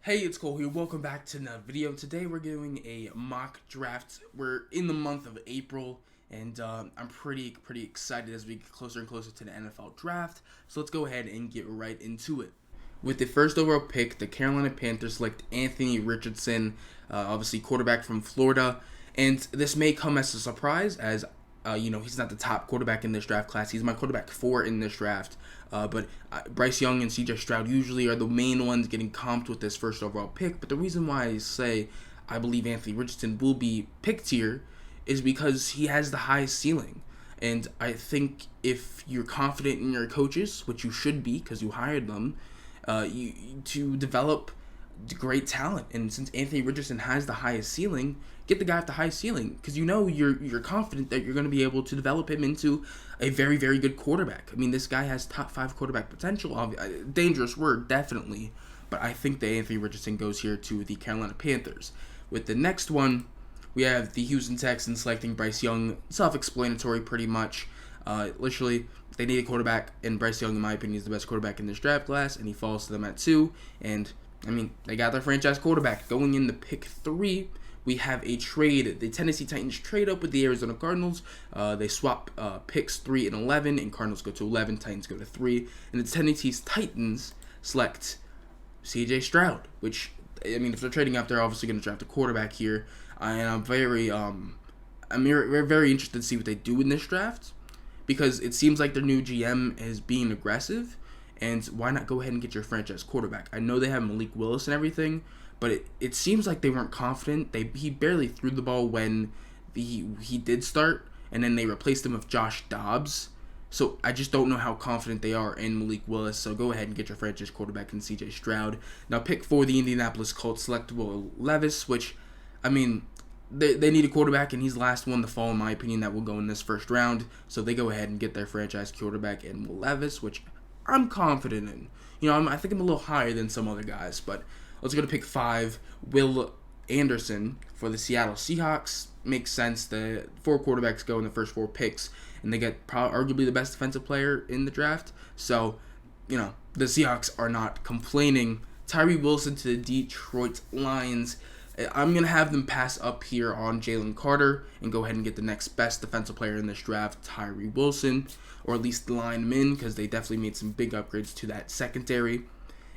Hey, it's Cole here. Welcome back to another video. Today we're doing a mock draft. We're in the month of April, and I'm pretty excited as we get closer and closer to the NFL draft. So let's go ahead and get right into it. With the first overall pick, the Carolina Panthers select Anthony Richardson, obviously quarterback from Florida. And this may come as a surprise as he's not the top quarterback in this draft class. He's my quarterback 4 in this draft. But Bryce Young and Stroud usually are the main ones getting comped with this first overall pick. But the reason why I say I believe Anthony Richardson will be picked here is because he has the highest ceiling. And I think if you're confident in your coaches, which you should be because you hired them, to develop great talent. And since Anthony Richardson has the highest ceiling, get the guy with the highest ceiling because you're confident that you're going to be able to develop him into a very, very good quarterback. I mean, this guy has top 5 quarterback potential. Dangerous word, definitely. But I think that Anthony Richardson goes here to the Carolina Panthers. With the next one, we have the Houston Texans selecting Bryce Young. Self-explanatory, pretty much. Literally, they need a quarterback, and Bryce Young, in my opinion, is the best quarterback in this draft class, and he falls to them at 2. And, I mean, they got their franchise quarterback. Going in the pick 3, we have a trade. The Tennessee Titans trade up with the Arizona Cardinals. They swap picks 3 and 11, and Cardinals go to 11, Titans go to 3. And the Tennessee Titans select C.J. Stroud, which, I mean, if they're trading up, they're obviously going to draft a quarterback here. And I'm very interested to see what they do in this draft, because it seems like their new GM is being aggressive, and why not go ahead and get your franchise quarterback? I know they have Malik Willis and everything, but it seems like they weren't confident. He barely threw the ball when he did start, and then they replaced him with Josh Dobbs. So I just don't know how confident they are in Malik Willis. So go ahead and get your franchise quarterback in C.J. Stroud. Now pick 4, the Indianapolis Colts select Will Levis, which, I mean, they need a quarterback, and he's the last one to fall, in my opinion, that will go in this first round. So they go ahead and get their franchise quarterback in Will Levis, which I'm confident in. I think I'm a little higher than some other guys, but let's go to pick 5, Will Anderson for the Seattle Seahawks. Makes sense. The 4 quarterbacks go in the first 4 picks, and they get arguably the best defensive player in the draft. So, the Seahawks are not complaining. Tyree Wilson to the Detroit Lions. I'm going to have them pass up here on Jalen Carter and go ahead and get the next best defensive player in this draft, Tyree Wilson, or at least line him in, because they definitely made some big upgrades to that secondary.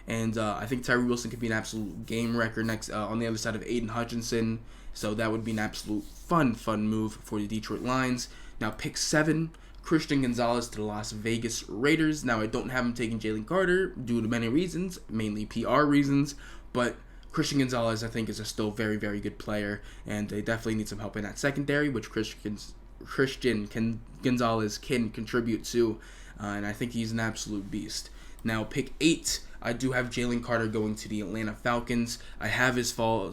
And I think Tyree Wilson could be an absolute game wrecker next on the other side of Aiden Hutchinson. So that would be an absolute fun move for the Detroit Lions. Now pick 7, Christian Gonzalez to the Las Vegas Raiders. Now I don't have him taking Jalen Carter due to many reasons, mainly PR reasons, but Christian Gonzalez, I think, is a still very, very good player, and they definitely need some help in that secondary, which Christian Gonzalez can contribute to, and I think he's an absolute beast. Now, pick 8, I do have Jalen Carter going to the Atlanta Falcons. I have his fall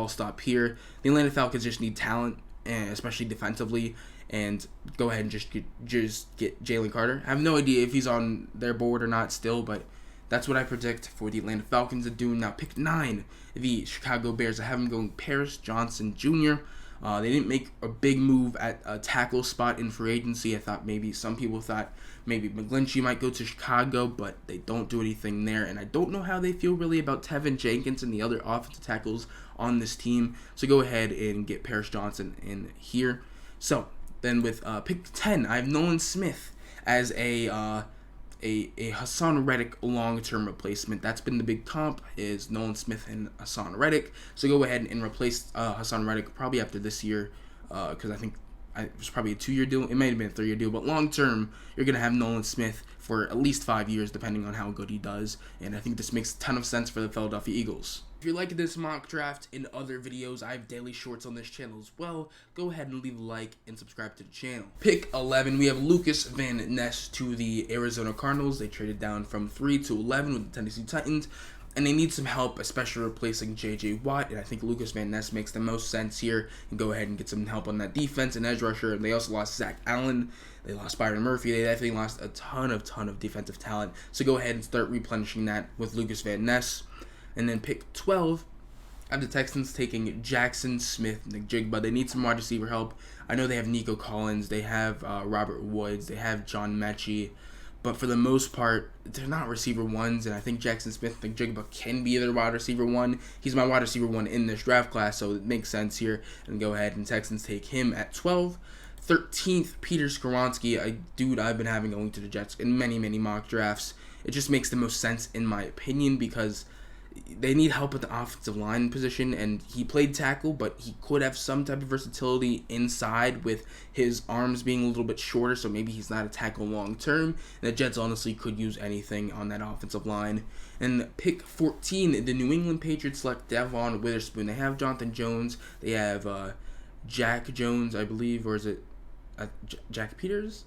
stop here. The Atlanta Falcons just need talent, especially defensively, and go ahead and just get Jalen Carter. I have no idea if he's on their board or not still, but that's what I predict for the Atlanta Falcons to do. Now, pick 9, the Chicago Bears. I have them going Paris Johnson Jr. They didn't make a big move at a tackle spot in free agency. Some people thought maybe McGlinchey might go to Chicago, but they don't do anything there. And I don't know how they feel really about Tevin Jenkins and the other offensive tackles on this team. So go ahead and get Paris Johnson in here. So then with pick 10, I have Nolan Smith as a Hassan Reddick long-term replacement. That's been the big comp, is Nolan Smith and Hassan Reddick. So go ahead and replace Hassan Reddick probably after this year, because I think it was probably a 2-year deal. It might have been a 3-year deal, but long-term, you're going to have Nolan Smith for at least 5 years, depending on how good he does. And I think this makes a ton of sense for the Philadelphia Eagles. If you like this mock draft and other videos, I have daily shorts on this channel as well. Go ahead and leave a like and subscribe to the channel. Pick 11, we have Lukas Van Ness to the Arizona Cardinals. They traded down from 3 to 11 with the Tennessee Titans, and they need some help, especially replacing J.J. Watt, and I think Lukas Van Ness makes the most sense here, and go ahead and get some help on that defense and edge rusher. They also lost Zach Allen. They lost Byron Murphy. They definitely lost a ton of defensive talent. So go ahead and start replenishing that with Lukas Van Ness. And then pick 12, I have the Texans taking Jackson Smith-Njigba. They need some wide receiver help. I know they have Nico Collins. They have Robert Woods. They have John Mechie. but for the most part, they're not receiver ones, and I think Jackson Smith and Jigba can be their wide receiver one. He's my wide receiver one in this draft class, so it makes sense here. And go ahead and Texans take him at 12. 13th, Peter Skoronski, a dude I've been having going to the Jets in many, many mock drafts. It just makes the most sense in my opinion because they need help at the offensive line position, and he played tackle, but he could have some type of versatility inside with his arms being a little bit shorter, so maybe he's not a tackle long term. And the Jets honestly could use anything on that offensive line. And pick 14, the New England Patriots select Devon Witherspoon. They have Jonathan Jones, they have Jack Jones, I believe, or is it Jack Peters?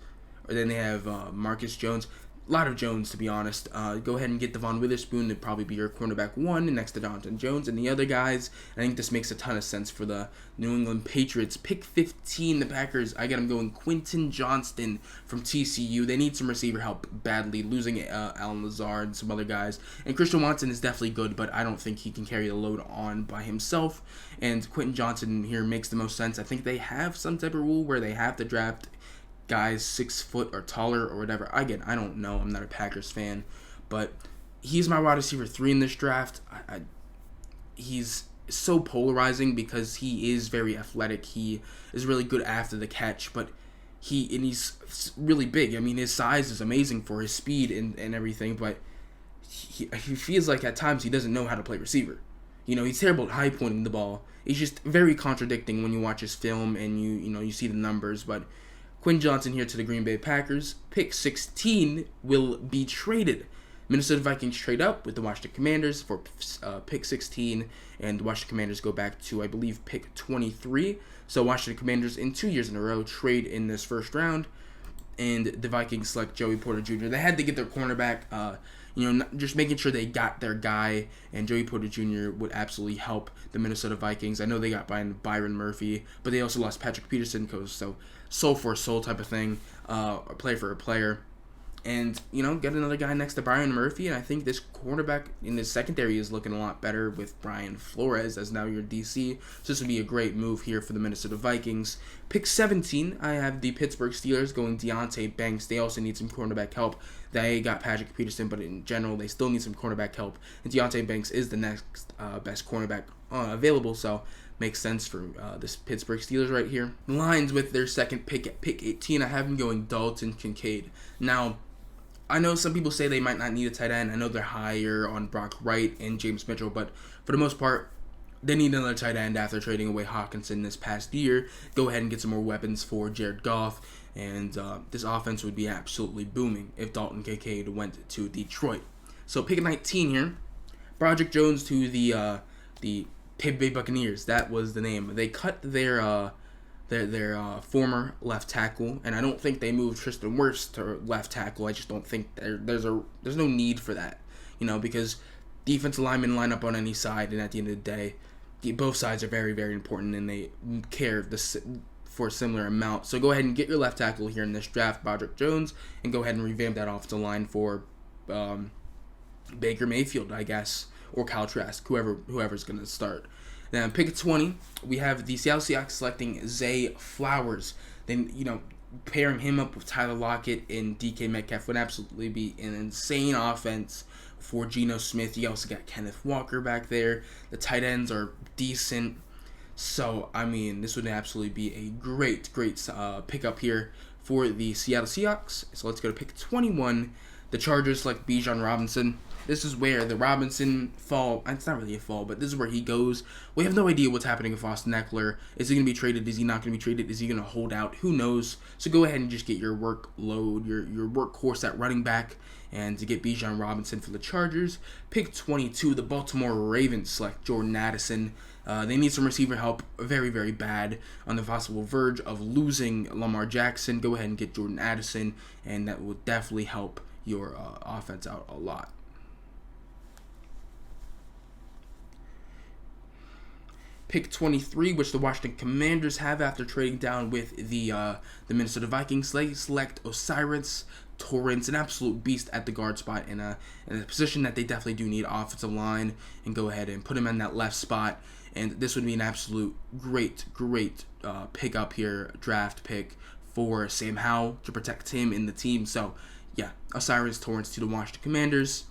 Or then they have Marcus Jones. A lot of Jones, to be honest. Go ahead and get Devon Witherspoon to probably be your cornerback one next to Jonathan Jones and the other guys. I think this makes a ton of sense for the New England Patriots. Pick 15, the Packers. I got them going Quentin Johnston from TCU. They need some receiver help badly, losing Alan Lazard and some other guys. And Christian Watson is definitely good, but I don't think he can carry the load on by himself. And Quentin Johnston here makes the most sense. I think they have some type of rule where they have to draft guys 6 foot or taller or whatever. Again, I don't know. I'm not a Packers fan, but he's my wide receiver 3 in this draft. He's so polarizing because he is very athletic. He is really good after the catch, but he's really big. I mean, his size is amazing for his speed and everything, but he feels like at times he doesn't know how to play receiver. You know, he's terrible at high pointing the ball. He's just very contradicting when you watch his film and you see the numbers, but Quinn Johnson here to the Green Bay Packers. Pick 16 will be traded. Minnesota Vikings trade up with the Washington Commanders for pick 16, and the Washington Commanders go back to, I believe, pick 23. So Washington Commanders in 2 years in a row trade in this first round, and the Vikings select Joey Porter Jr. They had to get their cornerback, just making sure they got their guy, and Joey Porter Jr. would absolutely help the Minnesota Vikings. I know they got Byron Murphy, but they also lost Patrick Peterson, so soul for a soul type of thing, a player for a player. And, get another guy next to Byron Murphy, and I think this cornerback in the secondary is looking a lot better with Brian Flores as now your DC. So this would be a great move here for the Minnesota Vikings. Pick 17, I have the Pittsburgh Steelers going Deonte Banks. They also need some cornerback help. They got Patrick Peterson, but in general, they still need some cornerback help. And Deonte Banks is the next best cornerback available, so makes sense for this Pittsburgh Steelers right here. The Lions with their second pick at pick 18, I have them going Dalton Kincaid. Now, I know some people say they might not need a tight end. I know they're higher on Brock Wright and James Mitchell, but for the most part, they need another tight end after trading away Hawkinson this past year. Go ahead and get some more weapons for Jared Goff, and this offense would be absolutely booming if Dalton Kincaid went to Detroit. So pick 19 here, Broderick Jones to the Tampa Bay Buccaneers. That was the name. They cut their former left tackle, and I don't think they moved Tristan Wirfs to left tackle. I just don't think there's no need for that, because defensive linemen line up on any side, and at the end of the day, both sides are very, very important, and they care for a similar amount. So go ahead and get your left tackle here in this draft, Broderick Jones, and go ahead and revamp that offensive line for Baker Mayfield, I guess, or Kyle Trask, whoever's going to start. Now, pick 20, we have the Seattle Seahawks selecting Zay Flowers. Then, pairing him up with Tyler Lockett and DK Metcalf would absolutely be an insane offense for Geno Smith. You also got Kenneth Walker back there. The tight ends are decent. So, this would absolutely be a great pickup here for the Seattle Seahawks. So, let's go to pick 21. The Chargers select Bijan Robinson. This is where the Robinson fall, it's not really a fall, but this is where he goes. We have no idea what's happening with Austin Eckler. Is he going to be traded? Is he not going to be traded? Is he going to hold out? Who knows? So go ahead and just get your workload, your workhorse at running back, and to get Bijan Robinson for the Chargers. Pick 22, the Baltimore Ravens select Jordan Addison. They need some receiver help, very, very bad, on the possible verge of losing Lamar Jackson. Go ahead and get Jordan Addison, and that will definitely help your offense out a lot. Pick 23, which the Washington Commanders have after trading down with the Minnesota Vikings. They select Osiris Torrance, an absolute beast at the guard spot in a position that they definitely do need offensive line, and go ahead and put him in that left spot. And this would be an absolute great pickup here, draft pick for Sam Howell to protect him in the team. So yeah, Osiris Torrance to the Washington Commanders.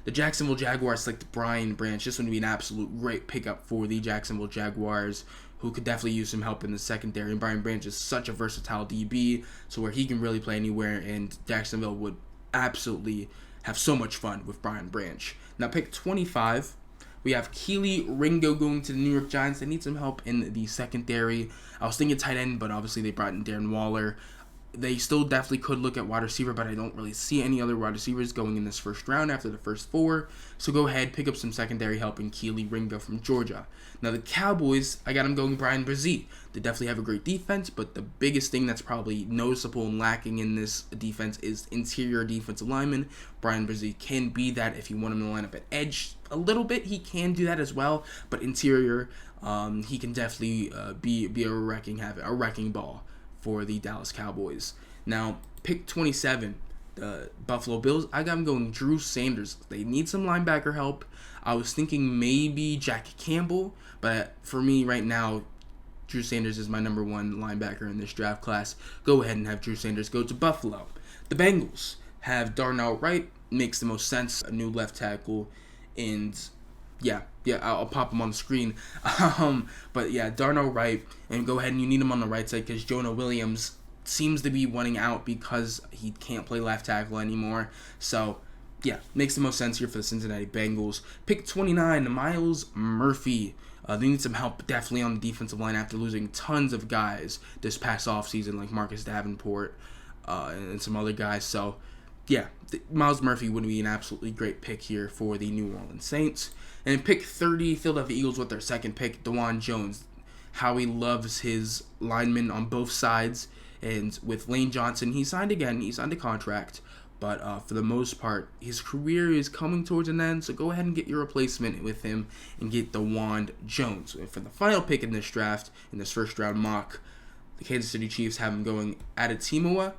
The Jacksonville Jaguars select Brian Branch. This would be an absolute great pickup for the Jacksonville Jaguars, who could definitely use some help in the secondary. And Brian Branch is such a versatile DB, so where he can really play anywhere, and Jacksonville would absolutely have so much fun with Brian Branch. Now, pick 25, we have Kelee Ringo going to the New York Giants. They need some help in the secondary. I was thinking tight end, but obviously they brought in Darren Waller. They still definitely could look at wide receiver, but I don't really see any other wide receivers going in this first round after the first 4. So go ahead, pick up some secondary help in Kelee Ringo from Georgia. Now the Cowboys, I got them going Brian Brzee. They definitely have a great defense, but the biggest thing that's probably noticeable and lacking in this defense is interior defensive lineman. Brian Brzee can be that if you want him to line up at edge a little bit. He can do that as well, but interior, he can definitely be a wrecking ball for the Dallas Cowboys. Now, pick 27, the Buffalo Bills. I got them going Drew Sanders. They need some linebacker help. I was thinking maybe Jack Campbell, but for me right now, Drew Sanders is my number 1 linebacker in this draft class. Go ahead and have Drew Sanders go to Buffalo. The Bengals have Darnell Wright. Makes the most sense. A new left tackle. And yeah, I'll pop him on the screen. But yeah, Darnell Wright, and go ahead and you need him on the right side because Jonah Williams seems to be wanting out because he can't play left tackle anymore. So yeah, makes the most sense here for the Cincinnati Bengals. Pick 29, Myles Murphy. They need some help definitely on the defensive line after losing tons of guys this past offseason, like Marcus Davenport and some other guys. So yeah, Myles Murphy would be an absolutely great pick here for the New Orleans Saints. And in pick 30, Philadelphia Eagles with their second pick, Dawand Jones. Howie loves his linemen on both sides. And with Lane Johnson, he signed a contract. But for the most part, his career is coming towards an end. So go ahead and get your replacement with him and get Dawand Jones. And for the final pick in this draft, in this first round mock, the Kansas City Chiefs have him going Adetomiwa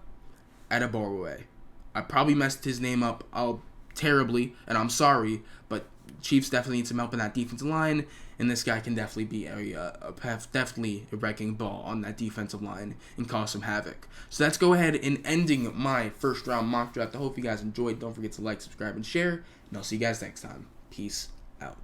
Adebawore. I probably messed his name up terribly, and I'm sorry, but Chiefs definitely need some help in that defensive line, and this guy can definitely be definitely a wrecking ball on that defensive line and cause some havoc. So let's go ahead and ending my first round mock draft. I hope you guys enjoyed. Don't forget to like, subscribe, and share, and I'll see you guys next time. Peace out.